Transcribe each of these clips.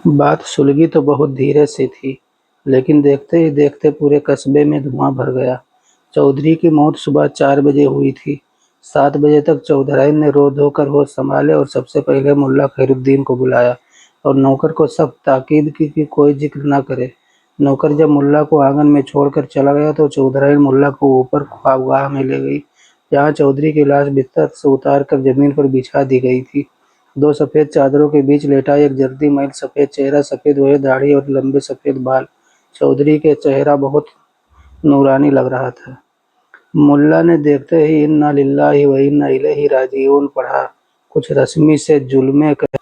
बात सुलगी तो बहुत धीरे से थी, लेकिन देखते ही देखते पूरे कस्बे में धुआं भर गया। चौधरी की मौत सुबह 4 बजे हुई थी। 7 बजे तक चौधराइन ने रो धोकर होश संभाले और सबसे पहले मुल्ला खैरुद्दीन को बुलाया और नौकर को सख्त ताकीद की कि कोई जिक्र न करे। नौकर जब मुल्ला को आंगन में छोड़कर चला गया तो चौधराइन मुल्ला को ऊपर ख्वाबगाह में ले गई, जहाँ चौधरी की लाश बिस्तर से उतार कर जमीन पर बिछा दी गई थी। दो सफेद चादरों के बीच लेटा एक जर्दी मैल सफेद चेहरा, सफेद वही दाढ़ी और लंबे सफेद बाल। चौधरी के चेहरा बहुत नूरानी लग रहा था। मुल्ला ने देखते ही इन्ना लिल्लाहि व इन्ना इलैहि राजिऊन पढ़ा। कुछ रस्मी से जुल्मे कह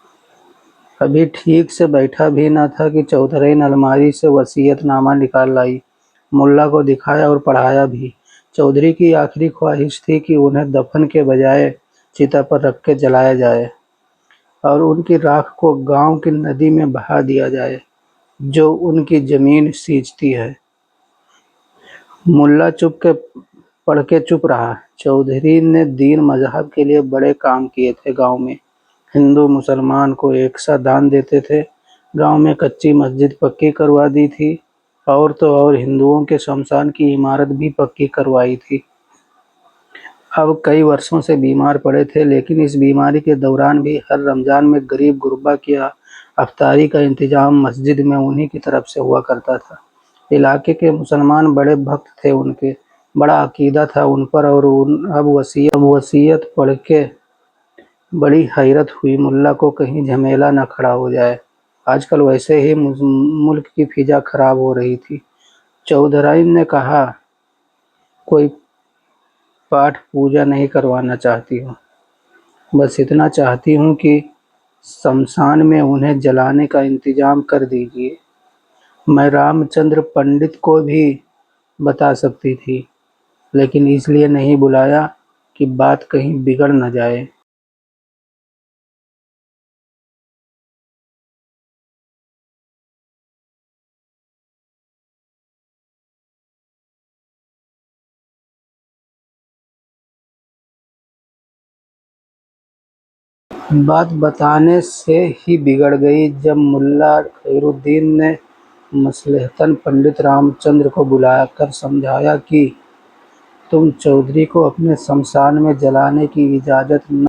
अभी ठीक से बैठा भी न था कि चौधराइन अलमारी से वसीयतनामा निकाल लाई। मुल्ला को दिखाया और पढ़ाया भी। चौधरी की आखिरी ख्वाहिश थी कि उन्हें दफन के बजाय चिता पर रख के जलाया जाए और उनकी राख को गांव की नदी में बहा दिया जाए, जो उनकी जमीन सींचती है। मुल्ला चुप के पढ़ के चुप रहा। चौधरी ने दीन मजहब के लिए बड़े काम किए थे गांव में। हिंदू मुसलमान को एक सा दान देते थे। गांव में कच्ची मस्जिद पक्की करवा दी थी और तो और हिंदुओं के शमशान की इमारत भी पक्की करवाई थी। अब कई वर्षों से बीमार पड़े थे, लेकिन इस बीमारी के दौरान भी हर रमजान में गरीब गुरबा की अफ्तारी का इंतजाम मस्जिद में उन्हीं की तरफ से हुआ करता था। इलाके के मुसलमान बड़े भक्त थे उनके, बड़ा अकीदा था उन पर और अब वसीयत पढ़ के बड़ी हैरत हुई मुल्ला को कहीं झमेला न खड़ा हो जाए। आजकल वैसे ही मुल्क की फिजा खराब हो रही थी। चौधराइन ने कहा, कोई पाठ पूजा नहीं करवाना चाहती हूँ, बस इतना चाहती हूँ कि शमशान में उन्हें जलाने का इंतजाम कर दीजिए। मैं रामचंद्र पंडित को भी बता सकती थी, लेकिन इसलिए नहीं बुलाया कि बात कहीं बिगड़ न जाए। बात बताने से ही बिगड़ गई जब मुल्ला खैरुद्दीन ने मसलहतन पंडित रामचंद्र को बुलाकर समझाया कि तुम चौधरी को अपने शमशान में जलाने की इजाज़त न,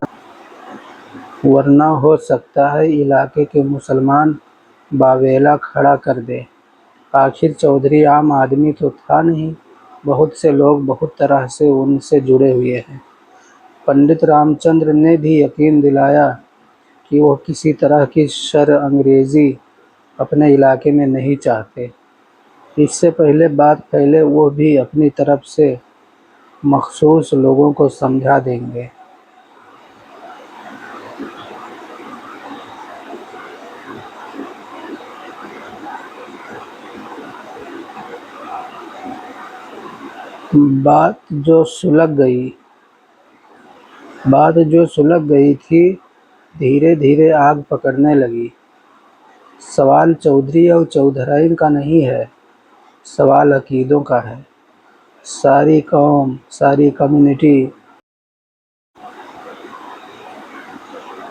वरना हो सकता है इलाके के मुसलमान बावेला खड़ा कर दे। आखिर चौधरी आम आदमी तो था नहीं, बहुत से लोग बहुत तरह से उनसे जुड़े हुए हैं। पंडित रामचंद्र ने भी यकीन दिलाया कि वो किसी तरह की शर अंग्रेज़ी अपने इलाके में नहीं चाहते। इससे पहले बात फैले वो भी अपनी तरफ से मखसूस लोगों को समझा देंगे। बात जो सुलग गई बात जो सुलग गई थी धीरे धीरे आग पकड़ने लगी। सवाल चौधरी और चौधराइन का नहीं है, सवाल अकीदों का है। सारी कौम, सारी कम्युनिटी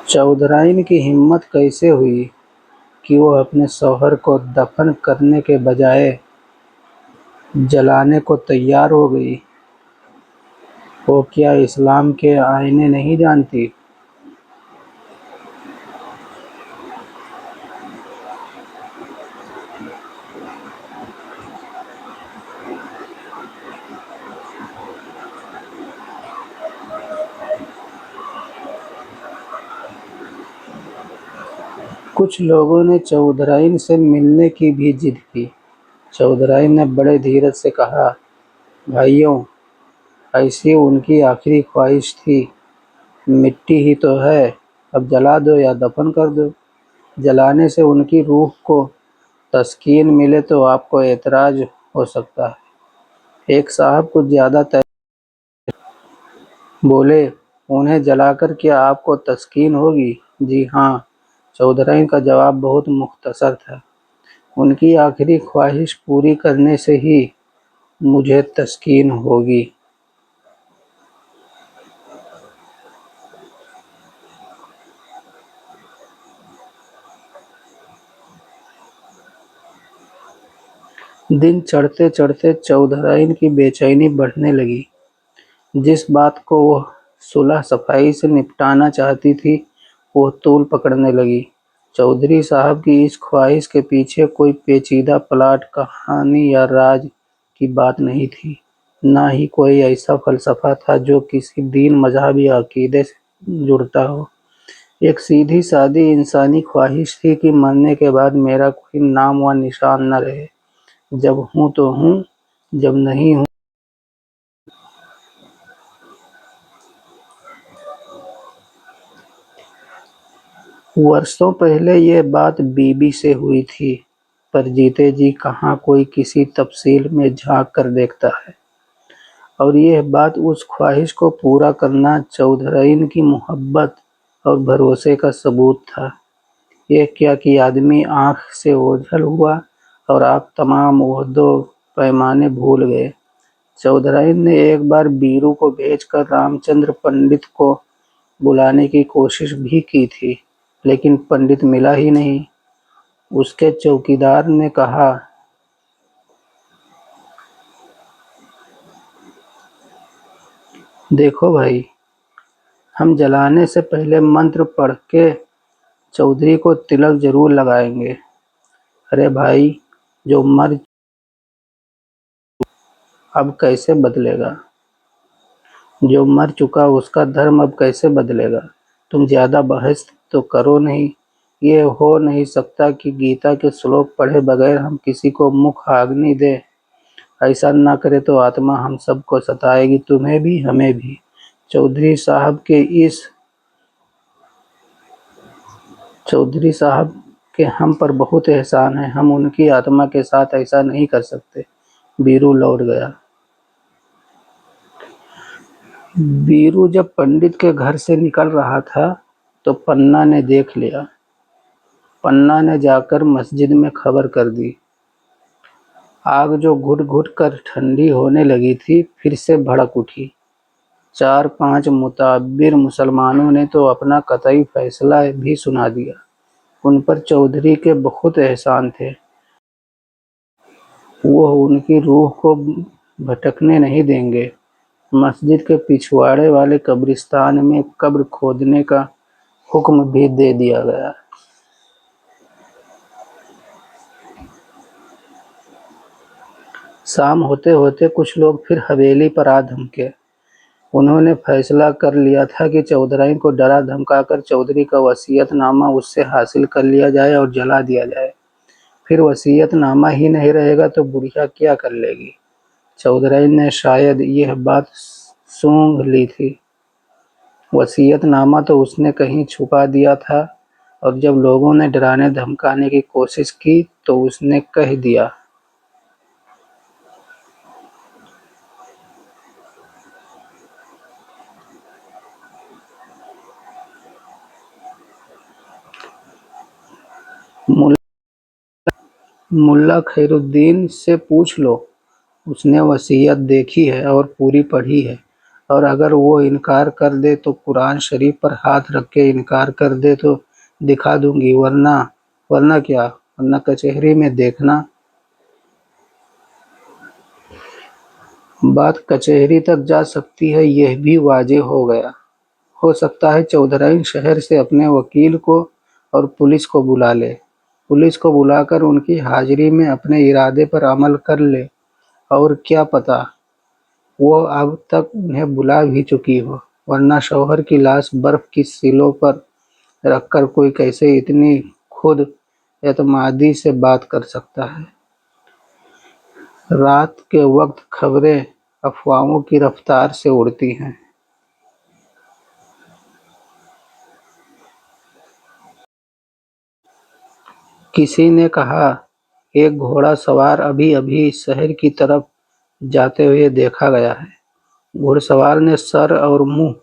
चौधराइन की हिम्मत कैसे हुई कि वो अपने शौहर को दफन करने के बजाय जलाने को तैयार हो गई। वो क्या इस्लाम के आईने नहीं जानती? कुछ लोगों ने चौधराइन से मिलने की भी जिद की। चौधराइन ने बड़े धीरज से कहा, भाइयों, ऐसी उनकी आखिरी ख्वाहिश थी। मिट्टी ही तो है, अब जला दो या दफन कर दो। जलाने से उनकी रूह को तस्कीन मिले तो आपको एतराज हो सकता है। एक साहब कुछ ज़्यादा बोले, उन्हें जलाकर क्या आपको तस्कीन होगी? जी हाँ। चौधराइन का जवाब बहुत मुख्तसर था, उनकी आखिरी ख्वाहिश पूरी करने से ही मुझे तस्कीन होगी। दिन चढ़ते चढ़ते चौधराइन की बेचैनी बढ़ने लगी। जिस बात को वह सुलह सफाई से निपटाना चाहती थी, वो तूल पकड़ने लगी। चौधरी साहब की इस ख्वाहिश के पीछे कोई पेचीदा प्लाट, कहानी या राज की बात नहीं थी। ना ही कोई ऐसा फ़लसफ़ा था जो किसी दीन मज़हब या अक़ीदे से जुड़ता हो। एक सीधी-सादी इंसानी ख्वाहिश थी कि मरने के बाद मेरा कोई नाम व निशान न रहे। जब हूँ तो हूँ, जब नहीं हूँ। वर्षों पहले ये बात बीबी से हुई थी, पर जीते जी कहाँ कोई किसी तफ़सील में झाँक कर देखता है। और यह बात उस ख्वाहिश को पूरा करना चौधराइन की मोहब्बत और भरोसे का सबूत था। यह क्या कि आदमी आँख से ओझल हुआ और आप तमाम ओहदों पैमाने भूल गए। चौधराइन ने एक बार बीरू को भेजकर रामचंद्र पंडित को बुलाने की कोशिश भी की थी, लेकिन पंडित मिला ही नहीं। उसके चौकीदार ने कहा, देखो भाई, हम जलाने से पहले मंत्र पढ़ के चौधरी को तिलक जरूर लगाएंगे। अरे भाई, जो मर अब कैसे बदलेगा? जो मर चुका उसका धर्म अब कैसे बदलेगा? तुम ज़्यादा बहस तो करो नहीं। ये हो नहीं सकता कि गीता के श्लोक पढ़े बगैर हम किसी को मुख आग्नि दें। ऐसा न करे तो आत्मा हम सबको सताएगी, तुम्हें भी हमें भी। चौधरी साहब के इस चौधरी साहब के हम पर बहुत एहसान है, हम उनकी आत्मा के साथ ऐसा नहीं कर सकते। बीरू लौट गया। बीरू जब पंडित के घर से निकल रहा था, तो पन्ना ने देख लिया। पन्ना ने जाकर मस्जिद में खबर कर दी। आग जो घुट-घुट कर ठंडी होने लगी थी, फिर से भड़क उठी। 4-5 मुतअब्बिर मुसलमानों ने तो अपना कतई फैसला भी सुना दिया। उन पर चौधरी के बहुत एहसान थे। वो उनकी रूह को भटकने नहीं देंगे। मस्जिद के पिछवाड़े वाले कब्रिस्तान में कब्र खोदने का हुक्म भी दे दिया गया। शाम होते होते कुछ लोग फिर हवेली पर आ धमके। उन्होंने फैसला कर लिया था कि चौधराइन को डरा धमकाकर चौधरी का वसीयतनामा उससे हासिल कर लिया जाए और जला दिया जाए। फिर वसीयतनामा ही नहीं रहेगा तो बुढ़िया क्या कर लेगी? चौधराइन ने शायद यह बात सूंघ ली थी। वसीयतनामा तो उसने कहीं छुपा दिया था, और जब लोगों ने डराने धमकाने की कोशिश की तो उसने कह दिया, मुल्ला खैरुद्दीन से पूछ लो, उसने वसीयत देखी है और पूरी पढ़ी है। और अगर वो इनकार कर दे तो कुरान शरीफ पर हाथ रख के इनकार कर दे तो दिखा दूंगी, वरना क्या, वरना कचहरी में देखना। बात कचहरी तक जा सकती है, यह भी वाज़ेह हो गया। हो सकता है चौधराइन शहर से अपने वकील को और पुलिस को बुला ले। पुलिस को बुलाकर उनकी हाजिरी में अपने इरादे पर अमल कर ले। और क्या पता वो अब तक उन्हें बुला भी चुकी हो, वरना शौहर की लाश बर्फ की सीलों पर रखकर कोई कैसे इतनी खुद एतमादी से बात कर सकता है। रात के वक्त खबरें अफवाहों की रफ्तार से उड़ती हैं। किसी ने कहा, एक घोड़ा सवार अभी-अभी शहर की तरफ जाते हुए देखा गया है। घुड़सवार ने सर और मुंह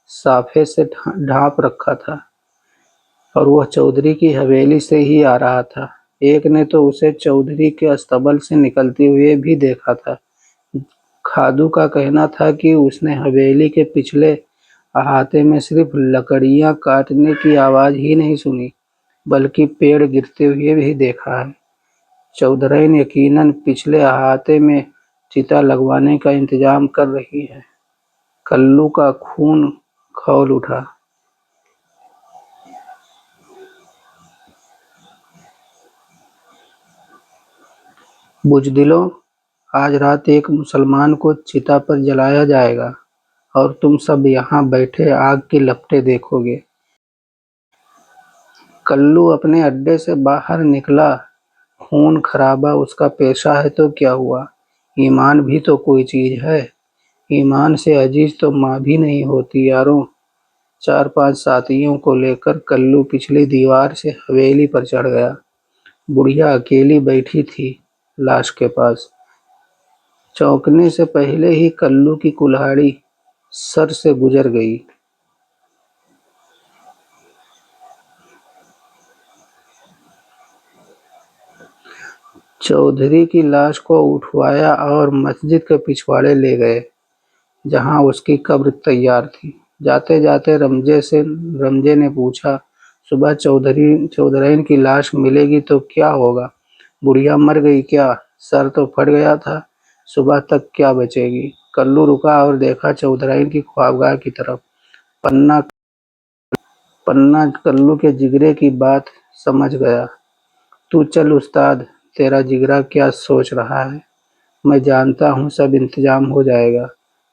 साफे से ढांप रखा था और वह चौधरी की हवेली से ही आ रहा था। एक ने तो उसे चौधरी के अस्तबल से निकलते हुए भी देखा था। खादू का कहना था कि उसने हवेली के पिछले अहाते में सिर्फ लकड़ियां काटने की आवाज ही नहीं सुनी, बल्कि पेड़ गिरते हुए भी देखा है। चौधराइन यकीनन पिछले अहाते में चिता लगवाने का इंतजाम कर रही है। कल्लू का खून खौल उठा। बुजदिलों, आज रात एक मुसलमान को चिता पर जलाया जाएगा और तुम सब यहाँ बैठे आग की लपटें देखोगे। कल्लू अपने अड्डे से बाहर निकला। खून खराबा उसका पेशा है तो क्या हुआ, ईमान भी तो कोई चीज है। ईमान से अजीज तो माँ भी नहीं होती यारों। 4-5 साथियों को लेकर कल्लू पिछली दीवार से हवेली पर चढ़ गया। बुढ़िया अकेली बैठी थी लाश के पास। चौंकने से पहले ही कल्लू की कुल्हाड़ी सर से गुजर गई। चौधरी की लाश को उठवाया और मस्जिद के पिछवाड़े ले गए, जहां उसकी कब्र तैयार थी। जाते जाते रमजे ने पूछा, सुबह चौधराइन की लाश मिलेगी तो क्या होगा? बुढ़िया मर गई क्या? सर तो फट गया था, सुबह तक क्या बचेगी? कल्लू रुका और देखा चौधराइन की ख्वाबगाह की तरफ। पन्ना पन्ना कल्लू के जिगरे की बात समझ गया। तू चल उस्ताद, तेरा जिगरा क्या सोच रहा है, मैं जानता हूँ सब इंतजाम हो जाएगा।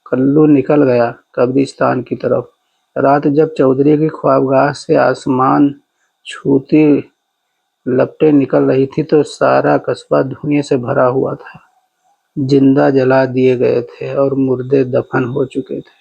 कल्लू निकल गया कब्रिस्तान की तरफ। रात जब चौधरी की ख्वाबगाह से आसमान छूती लपटें निकल रही थी तो सारा कस्बा धुएं से भरा हुआ था। जिंदा जला दिए गए थे और मुर्दे दफन हो चुके थे।